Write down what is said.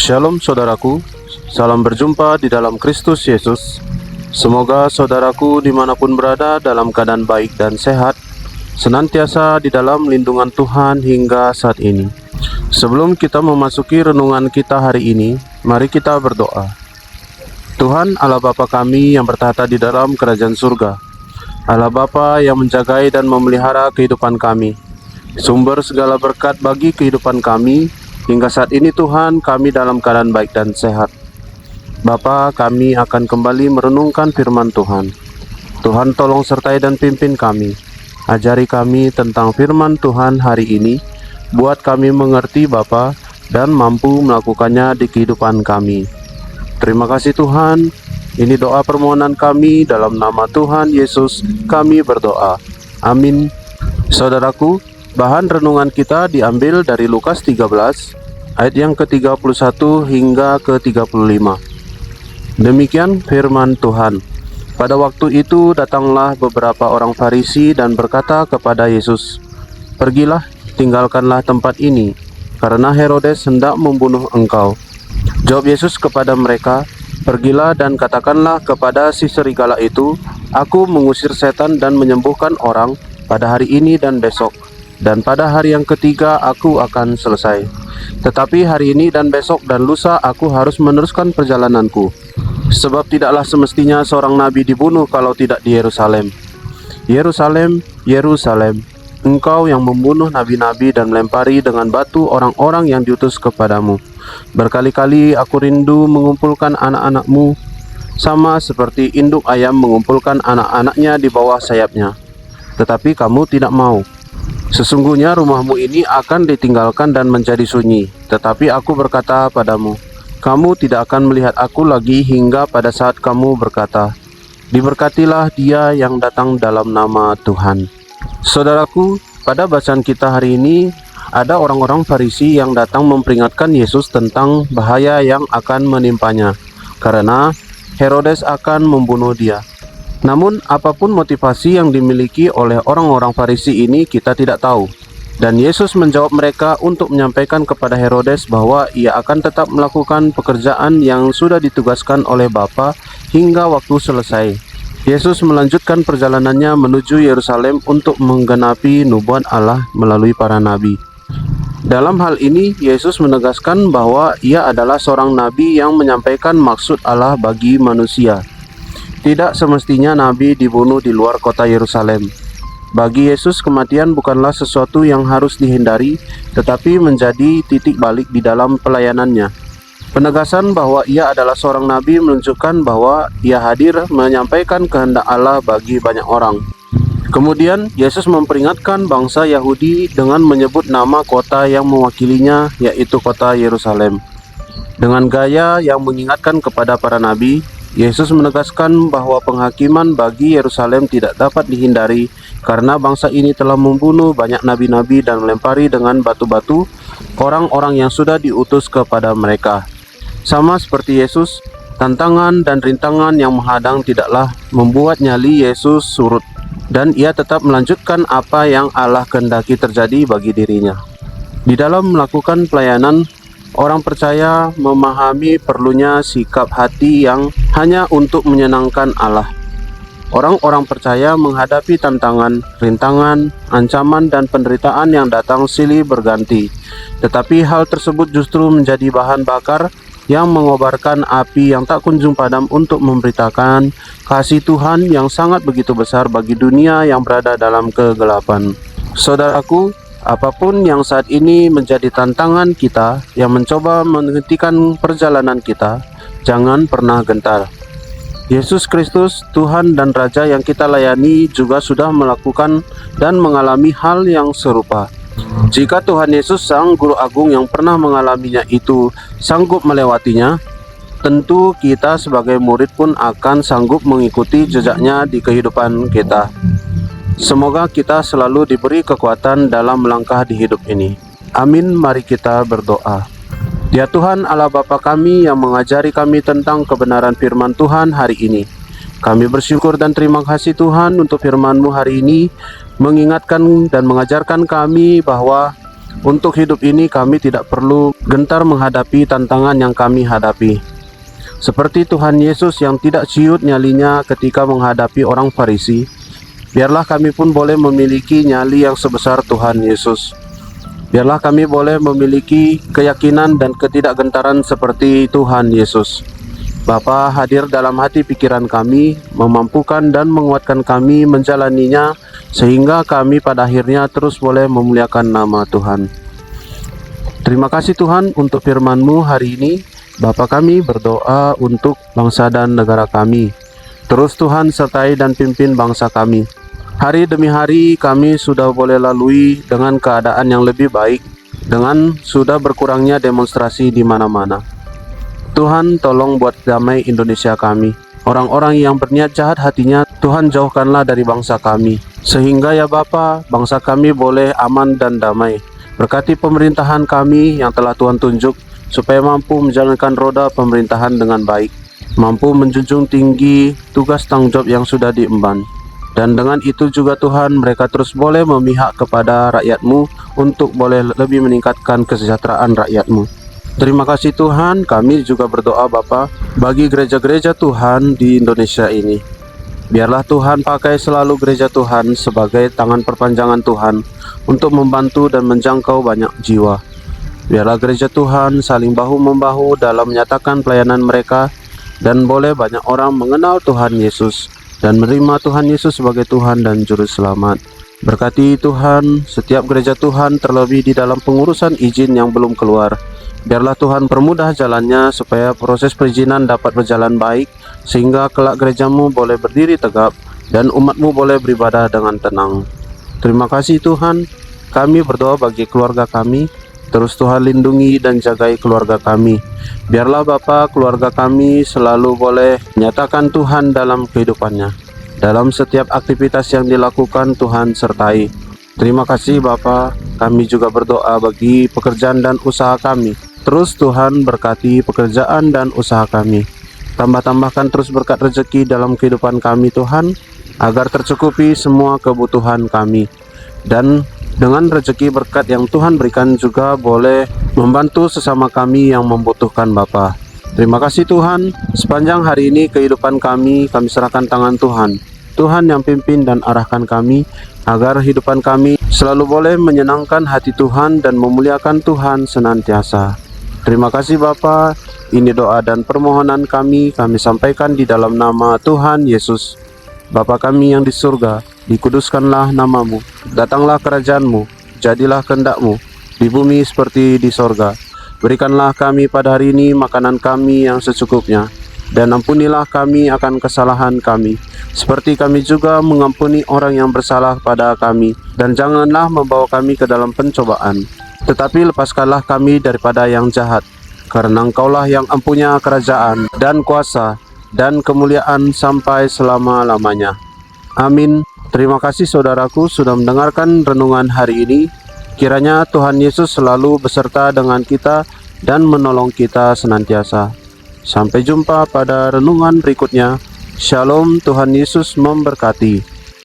Shalom saudaraku, salam berjumpa di dalam Kristus Yesus. Semoga saudaraku dimanapun berada dalam keadaan baik dan sehat, senantiasa di dalam lindungan Tuhan hingga saat ini. Sebelum kita memasuki renungan kita hari ini, mari kita berdoa. Tuhan Allah Bapa kami yang bertahta di dalam kerajaan surga, Allah Bapa yang menjagai dan memelihara kehidupan kami, sumber segala berkat bagi kehidupan kami. Hingga saat ini Tuhan, kami dalam keadaan baik dan sehat. Bapa, kami akan kembali merenungkan firman Tuhan. Tuhan tolong sertai dan pimpin kami. Ajari kami tentang firman Tuhan hari ini. Buat kami mengerti Bapa dan mampu melakukannya di kehidupan kami. Terima kasih Tuhan. Ini doa permohonan kami dalam nama Tuhan Yesus kami berdoa. Amin. Saudaraku, bahan renungan kita diambil dari Lukas 13 ayat yang ke-31 hingga ke-35. Demikian firman Tuhan. Pada waktu itu datanglah beberapa orang Farisi dan berkata kepada Yesus, "Pergilah, tinggalkanlah tempat ini, karena Herodes hendak membunuh engkau." Jawab Yesus kepada mereka, "Pergilah dan katakanlah kepada si serigala itu, Aku mengusir setan dan menyembuhkan orang pada hari ini dan besok. Dan pada hari yang ketiga aku akan selesai. Tetapi hari ini dan besok dan lusa aku harus meneruskan perjalananku. Sebab tidaklah semestinya seorang nabi dibunuh kalau tidak di Yerusalem. Yerusalem, Yerusalem, engkau yang membunuh nabi-nabi dan melempari dengan batu orang-orang yang diutus kepadamu. Berkali-kali aku rindu mengumpulkan anak-anakmu, sama seperti induk ayam mengumpulkan anak-anaknya di bawah sayapnya. Tetapi kamu tidak mau. Sesungguhnya rumahmu ini akan ditinggalkan dan menjadi sunyi. Tetapi aku berkata padamu, kamu tidak akan melihat aku lagi hingga pada saat kamu berkata, diberkatilah dia yang datang dalam nama Tuhan." Saudaraku, pada bacaan kita hari ini, ada orang-orang Farisi yang datang memperingatkan Yesus tentang bahaya yang akan menimpanya, karena Herodes akan membunuh dia. Namun, apapun motivasi yang dimiliki oleh orang-orang Farisi ini kita tidak tahu. Dan Yesus menjawab mereka untuk menyampaikan kepada Herodes bahwa ia akan tetap melakukan pekerjaan yang sudah ditugaskan oleh Bapa hingga waktu selesai. Yesus melanjutkan perjalanannya menuju Yerusalem untuk menggenapi nubuat Allah melalui para nabi. Dalam hal ini, Yesus menegaskan bahwa ia adalah seorang nabi yang menyampaikan maksud Allah bagi manusia. Tidak semestinya nabi dibunuh di luar kota Yerusalem. Bagi Yesus, kematian bukanlah sesuatu yang harus dihindari, tetapi menjadi titik balik di dalam pelayanannya. Penegasan bahwa ia adalah seorang nabi menunjukkan bahwa ia hadir menyampaikan kehendak Allah bagi banyak orang. Kemudian, Yesus memperingatkan bangsa Yahudi dengan menyebut nama kota yang mewakilinya, yaitu kota Yerusalem. Dengan gaya yang mengingatkan kepada para nabi, Yesus menegaskan bahwa penghakiman bagi Yerusalem tidak dapat dihindari karena bangsa ini telah membunuh banyak nabi-nabi dan melempari dengan batu-batu orang-orang yang sudah diutus kepada mereka. Sama seperti Yesus, tantangan dan rintangan yang menghadang tidaklah membuat nyali Yesus surut, dan ia tetap melanjutkan apa yang Allah kehendaki terjadi bagi dirinya. Di dalam melakukan pelayanan, orang percaya memahami perlunya sikap hati yang hanya untuk menyenangkan Allah. Orang-orang percaya menghadapi tantangan, rintangan, ancaman, dan penderitaan yang datang silih berganti. Tetapi hal tersebut justru menjadi bahan bakar yang mengobarkan api yang tak kunjung padam untuk memberitakan kasih Tuhan yang sangat begitu besar bagi dunia yang berada dalam kegelapan. Saudaraku, apapun yang saat ini menjadi tantangan kita yang mencoba menghentikan perjalanan kita, jangan pernah gentar. Yesus Kristus, Tuhan dan Raja yang kita layani juga sudah melakukan dan mengalami hal yang serupa. Jika Tuhan Yesus, Sang Guru Agung yang pernah mengalaminya itu sanggup melewatinya, tentu kita sebagai murid pun akan sanggup mengikuti jejaknya di kehidupan kita. Semoga kita selalu diberi kekuatan dalam melangkah di hidup ini. Amin, mari kita berdoa. Ya Tuhan Allah Bapa kami yang mengajari kami tentang kebenaran firman Tuhan hari ini. Kami bersyukur dan terima kasih Tuhan untuk firman-Mu hari ini, mengingatkan dan mengajarkan kami bahwa Untuk hidup ini kami tidak perlu gentar menghadapi tantangan yang kami hadapi. Seperti Tuhan Yesus yang tidak ciut nyalinya ketika menghadapi orang Farisi, biarlah kami pun boleh memiliki nyali yang sebesar Tuhan Yesus. Biarlah kami boleh memiliki keyakinan dan ketidakgentaran seperti Tuhan Yesus. Bapa, hadir dalam hati pikiran kami, memampukan dan menguatkan kami menjalaninya, sehingga kami pada akhirnya terus boleh memuliakan nama Tuhan. Terima kasih Tuhan untuk firman-Mu hari ini. Bapa, kami berdoa untuk bangsa dan negara kami. Terus Tuhan sertai dan pimpin bangsa kami. Hari demi hari kami sudah boleh lalui dengan keadaan yang lebih baik, dengan sudah berkurangnya demonstrasi di mana-mana. Tuhan, tolong buat damai Indonesia kami. Orang-orang yang berniat jahat hatinya, Tuhan jauhkanlah dari bangsa kami. Sehingga ya Bapa, bangsa kami boleh aman dan damai. Berkati pemerintahan kami yang telah Tuhan tunjuk, supaya mampu menjalankan roda pemerintahan dengan baik. Mampu menjunjung tinggi tugas tanggung jawab yang sudah diemban. Dan dengan itu juga Tuhan, mereka terus boleh memihak kepada rakyat-Mu untuk boleh lebih meningkatkan kesejahteraan rakyat-Mu. Terima kasih Tuhan, kami juga berdoa Bapa bagi gereja-gereja Tuhan di Indonesia ini. Biarlah Tuhan pakai selalu gereja Tuhan sebagai tangan perpanjangan Tuhan untuk membantu dan menjangkau banyak jiwa. Biarlah gereja Tuhan saling bahu-membahu dalam menyatakan pelayanan mereka, dan boleh banyak orang mengenal Tuhan Yesus dan menerima Tuhan Yesus sebagai Tuhan dan Juru Selamat. Berkati Tuhan setiap gereja Tuhan, terlebih di dalam pengurusan izin yang belum keluar. Biarlah Tuhan permudah jalannya supaya proses perizinan dapat berjalan baik, sehingga kelak gereja-Mu boleh berdiri tegap dan umat-Mu boleh beribadah dengan tenang. Terima kasih Tuhan, kami berdoa bagi keluarga kami. Terus Tuhan lindungi dan jagai keluarga kami. Biarlah Bapa keluarga kami selalu boleh menyatakan Tuhan dalam kehidupannya. Dalam setiap aktivitas yang dilakukan Tuhan sertai. Terima kasih Bapa, kami juga berdoa bagi pekerjaan dan usaha kami. Terus Tuhan berkati pekerjaan dan usaha kami. Tambah-tambahkan terus berkat rezeki dalam kehidupan kami Tuhan, agar tercukupi semua kebutuhan kami. Dan dengan rezeki berkat yang Tuhan berikan juga boleh membantu sesama kami yang membutuhkan Bapa. Terima kasih Tuhan, sepanjang hari ini kehidupan kami serahkan tangan Tuhan. Tuhan yang pimpin dan arahkan kami, agar kehidupan kami selalu boleh menyenangkan hati Tuhan dan memuliakan Tuhan senantiasa. Terima kasih Bapa, ini doa dan permohonan kami sampaikan di dalam nama Tuhan Yesus. Bapa kami yang di surga, dikuduskanlah nama-Mu, datanglah kerajaan-Mu, jadilah kehendak-Mu, di bumi seperti di sorga. Berikanlah kami pada hari ini makanan kami yang secukupnya, dan ampunilah kami akan kesalahan kami, seperti kami juga mengampuni orang yang bersalah pada kami. Dan janganlah membawa kami ke dalam pencobaan, tetapi lepaskanlah kami daripada yang jahat, karena Engkaulah yang empunya kerajaan dan kuasa dan kemuliaan sampai selama-lamanya. Amin. Terima kasih saudaraku sudah mendengarkan renungan hari ini. Kiranya Tuhan Yesus selalu beserta dengan kita dan menolong kita senantiasa. Sampai jumpa pada renungan berikutnya. Shalom, Tuhan Yesus memberkati.